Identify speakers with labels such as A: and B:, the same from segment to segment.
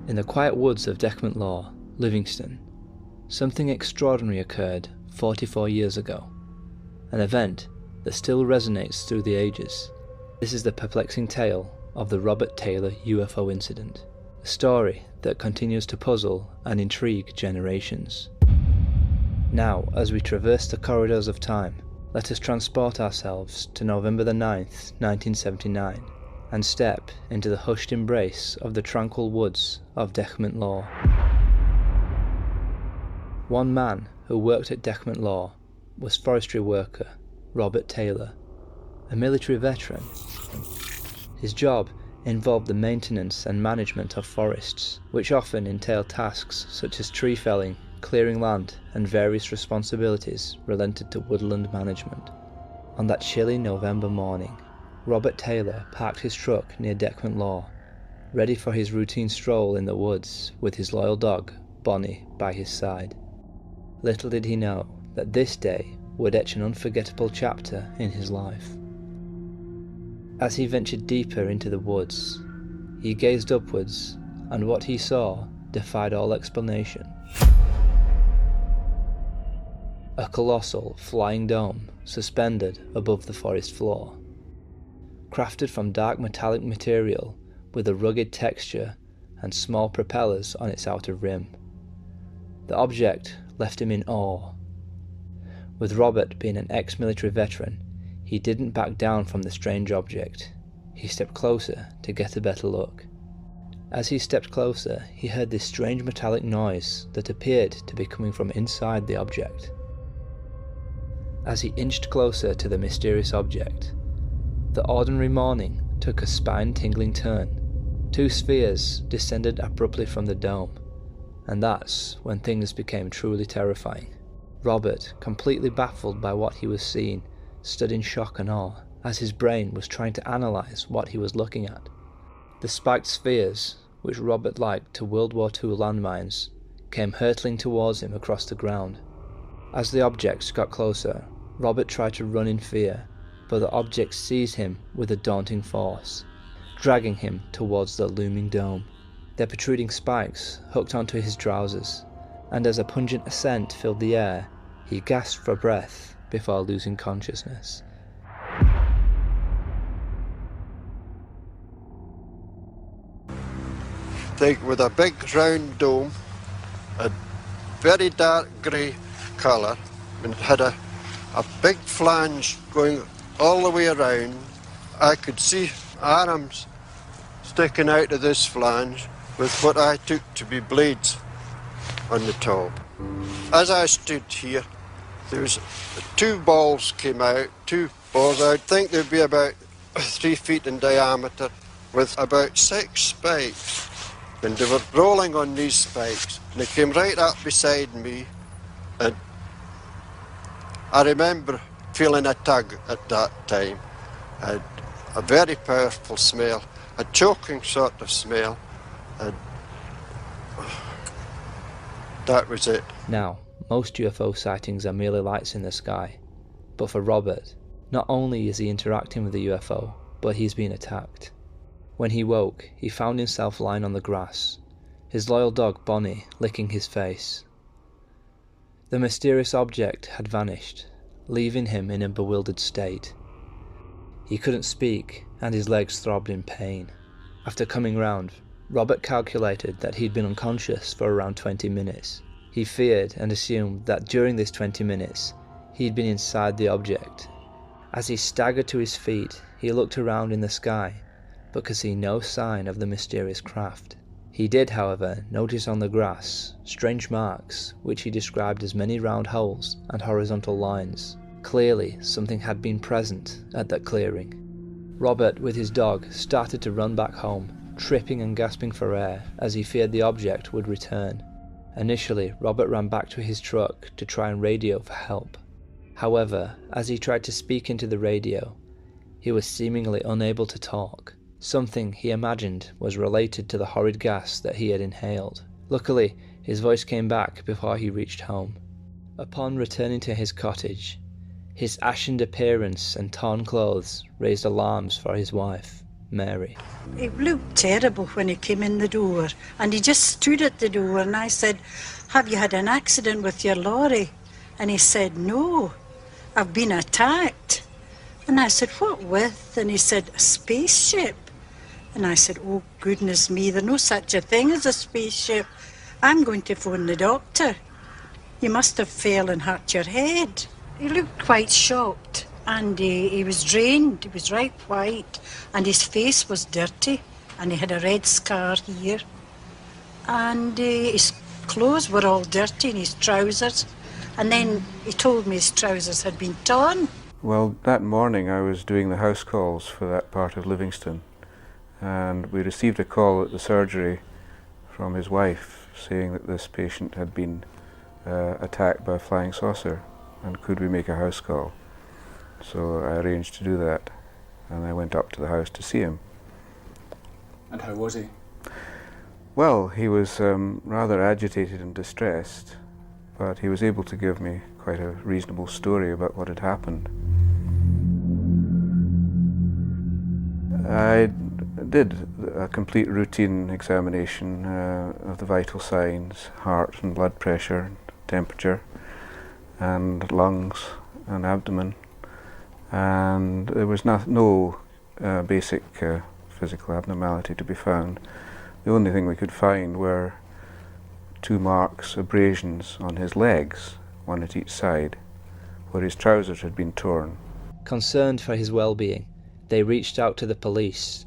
A: In the quiet woods of Dechmont Law, Livingston, something extraordinary occurred 44 years ago, an event that still resonates through the ages. This is the perplexing tale of the Robert Taylor UFO incident, a story that continues to puzzle and intrigue generations. Now, as we traverse the corridors of time, let us transport ourselves to November the 9th, 1979, and step into the hushed embrace of the tranquil woods of Dechmont Law. One man who worked at Dechmont Law was forestry worker Robert Taylor, a military veteran. His job involved the maintenance and management of forests, which often entailed tasks such as tree felling, clearing land, and various responsibilities related to woodland management. On that chilly November morning, Robert Taylor parked his truck near Dechmont Law, ready for his routine stroll in the woods with his loyal dog, Bonnie, by his side. Little did he know that this day would etch an unforgettable chapter in his life. As he ventured deeper into the woods, he gazed upwards, and what he saw defied all explanation. A colossal flying dome suspended above the forest floor. Crafted from dark metallic material with a rugged texture and small propellers on its outer rim. The object left him in awe. With Robert being an ex-military veteran, he didn't back down from the strange object. He stepped closer to get a better look. As he stepped closer, he heard this strange metallic noise that appeared to be coming from inside the object. As he inched closer to the mysterious object, the ordinary morning took a spine-tingling turn. Two spheres descended abruptly from the dome, and that's when things became truly terrifying. Robert, completely baffled by what he was seeing, stood in shock and awe as his brain was trying to analyse what he was looking at. The spiked spheres, which Robert liked to World War II landmines, came hurtling towards him across the ground. As the objects got closer, Robert tried to run in fear, but the objects seized him with a daunting force, dragging him towards the looming dome. Their protruding spikes hooked onto his trousers, and as a pungent scent filled the air, he gasped for breath before losing consciousness.
B: With a big round dome, a very dark grey colour, and it had a big flange going all the way around. I could see arms sticking out of this flange with what I took to be blades on the top. As I stood here, there was two balls came out, two balls. I think they'd be about 3 feet in diameter with about 6 spikes. And they were rolling on these spikes. And they came right up beside me, and I remember feeling a tug at that time. And a very powerful smell, a choking sort of smell, and that was it.
A: Now, most UFO sightings are merely lights in the sky, but for Robert, not only is he interacting with the UFO, but he's being attacked. When he woke, he found himself lying on the grass, his loyal dog Bonnie licking his face. The mysterious object had vanished, leaving him in a bewildered state. He couldn't speak, and his legs throbbed in pain. After coming round, Robert calculated that he'd been unconscious for around 20 minutes. He feared and assumed that during this 20 minutes, he'd been inside the object. As he staggered to his feet, he looked around in the sky, but could see no sign of the mysterious craft. He did, however, notice on the grass strange marks, which he described as many round holes and horizontal lines. Clearly, something had been present at that clearing. Robert, with his dog, started to run back home, tripping and gasping for air as he feared the object would return. Initially, Robert ran back to his truck to try and radio for help. However, as he tried to speak into the radio, he was seemingly unable to talk. Something he imagined was related to the horrid gas that he had inhaled. Luckily, his voice came back before he reached home. Upon returning to his cottage, his ashened appearance and torn clothes raised alarms for his wife. Mary.
C: It looked terrible when he came in the door, and he just stood at the door, and I said, "Have you had an accident with your lorry?" And he said, "No, I've been attacked." And I said, "What with?" And he said, "A spaceship." And I said, "Oh, goodness me, there's no such a thing as a spaceship. I'm going to phone the doctor. You must have fell and hurt your head." He looked quite shocked, and he was drained. He was right white, and his face was dirty, and he had a red scar here. And his clothes were all dirty, and his trousers. And then he told me his trousers had been torn.
D: Well, that morning I was doing the house calls for that part of Livingston, and we received a call at the surgery from his wife saying that this patient had been attacked by a flying saucer, and could we make a house call. So I arranged to do that, and I went up to the house to see him.
E: And how was he?
D: Well, he was rather agitated and distressed, but he was able to give me quite a reasonable story about what had happened. I did a complete routine examination of the vital signs, heart and blood pressure, temperature, and lungs and abdomen, and there was no basic physical abnormality to be found. The only thing we could find were 2 marks, abrasions on his legs, one at each side, where his trousers had been torn.
A: Concerned for his well-being, they reached out to the police,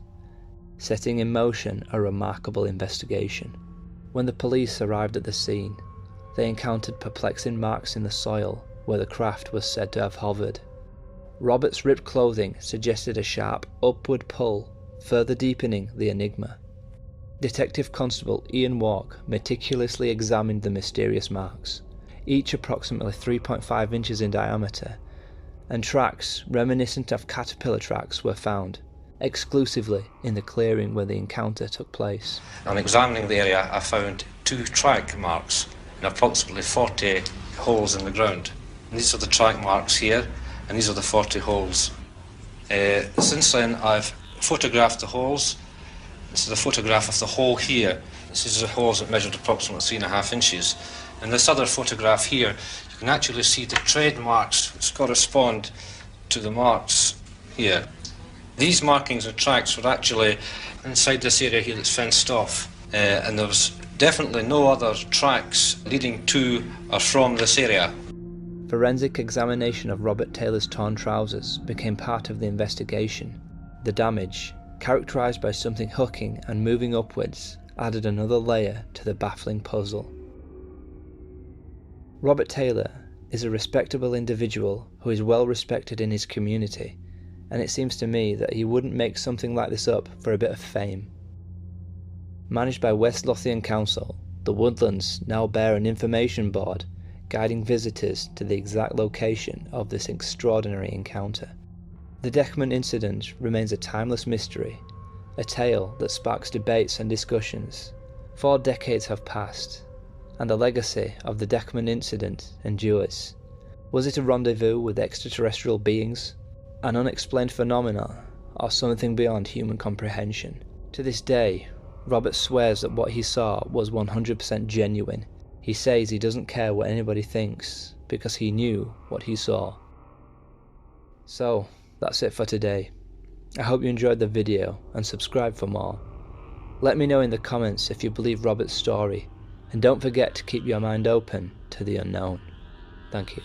A: setting in motion a remarkable investigation. When the police arrived at the scene, they encountered perplexing marks in the soil where the craft was said to have hovered. Robert's ripped clothing suggested a sharp upward pull, further deepening the enigma. Detective Constable 𝐥𝐢𝐤𝐞 meticulously examined the mysterious marks, each approximately 3.5 inches in diameter, and tracks reminiscent of caterpillar tracks were found, exclusively in the clearing where the encounter took place.
F: On examining the area, I found 2 track marks in approximately 40 holes in the ground. And these are the track marks here, and these are the 40 holes. Since then, I've photographed the holes. This is a photograph of the hole here. This is the holes that measured approximately 3.5 inches. In this other photograph here, you can actually see the tread marks which correspond to the marks here. These markings and tracks were actually inside this area here that's fenced off, and there was definitely no other tracks leading to or from this area.
A: Forensic examination of Robert Taylor's torn trousers became part of the investigation. The damage, characterised by something hooking and moving upwards, added another layer to the baffling puzzle. Robert Taylor is a respectable individual who is well respected in his community, and it seems to me that he wouldn't make something like this up for a bit of fame. Managed by West Lothian Council, the woodlands now bear an information board guiding visitors to the exact location of this extraordinary encounter. The Dechmont incident remains a timeless mystery, a tale that sparks debates and discussions. 4 decades have passed, and the legacy of the Dechmont incident endures. Was it a rendezvous with extraterrestrial beings, an unexplained phenomenon, or something beyond human comprehension? To this day, Robert swears that what he saw was 100% genuine. He says he doesn't care what anybody thinks, because he knew what he saw. So, that's it for today. I hope you enjoyed the video and subscribe for more. Let me know in the comments if you believe Robert's story, and don't forget to keep your mind open to the unknown. Thank you.